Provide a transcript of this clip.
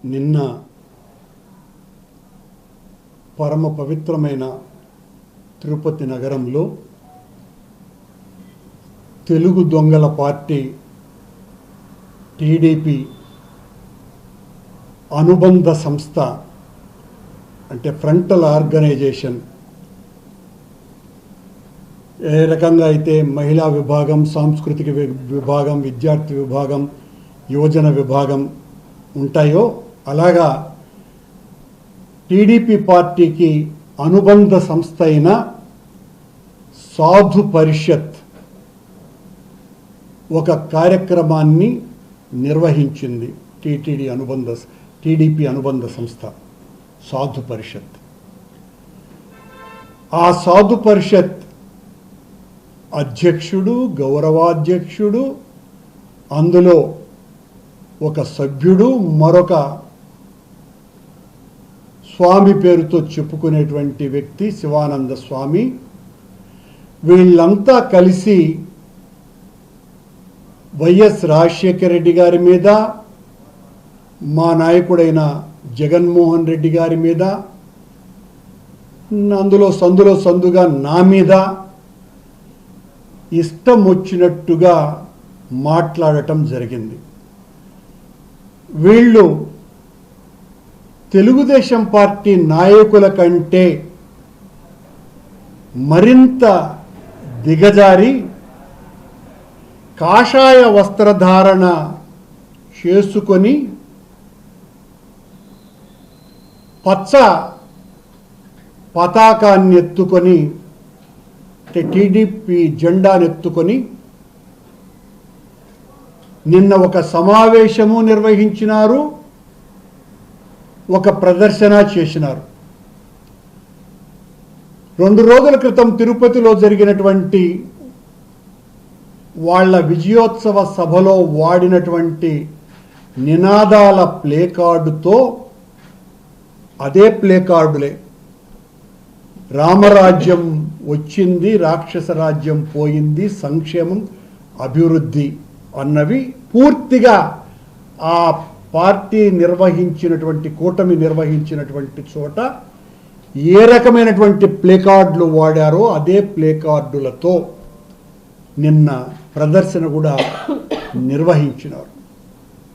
నిన్న పరమ పవిత్రమైన తిరుపతి నగరంలో తెలుగు దొంగల పార్టీ టీడీపీ అనుబంధ సంస్థ అంటే ఫ్రంటల్ ఆర్గనైజేషన్ ఏ రకంగా అయితే మహిళా విభాగం, సాంస్కృతిక విభాగం, విద్యార్థి విభాగం, యువజన విభాగం ఉంటాయో అలాగా టీడీపీ పార్టీకి అనుబంధ సంస్థ అయిన సాధు పరిషత్ ఒక కార్యక్రమాన్ని నిర్వహించింది. టీడీపీ అనుబంధ సంస్థ సాధు పరిషత్. ఆ సాధు పరిషత్ అధ్యక్షుడు, గౌరవాధ్యక్షుడు, అందులో ఒక సభ్యుడు, మరొక స్వామి పేరుతో చెప్పుకునేటువంటి వ్యక్తి శివానంద స్వామి, వీళ్ళంతా కలిసి వైఎస్ రాజశేఖర రెడ్డి గారి మీద, మా నాయకుడైన జగన్మోహన్ రెడ్డి గారి మీద, అందులో సందుగా నా మీద ఇష్టం వచ్చినట్టుగా మాట్లాడటం జరిగింది. వీళ్ళు తెలుగుదేశం పార్టీ నాయకుల కంటే మరింత దిగజారి కాషాయ వస్త్రధారణ చేసుకొని పచ్చ పతాకాన్ని ఎత్తుకొని టీడీపీ జెండానెత్తుకొని నిన్న ఒక సమావేశము నిర్వహించినారు, ఒక ప్రదర్శన చేసినారు. 2 రోజుల క్రితం తిరుపతిలో జరిగినటువంటి వాళ్ళ విజయోత్సవ సభలో వాడినటువంటి నినాదాల ప్లే కార్డుతో అదే ప్లే కార్డులే రామరాజ్యం వచ్చింది, రాక్షస రాజ్యం పోయింది, సంక్షేమం, అభివృద్ధి అన్నవి పూర్తిగా ఆ పార్టీ నిర్వహించినటువంటి, కూటమి నిర్వహించినటువంటి చోట ఏ రకమైనటువంటి ప్లే కార్డులు వాడారో అదే ప్లే కార్డులతో నిన్న ప్రదర్శన కూడా నిర్వహించినారు.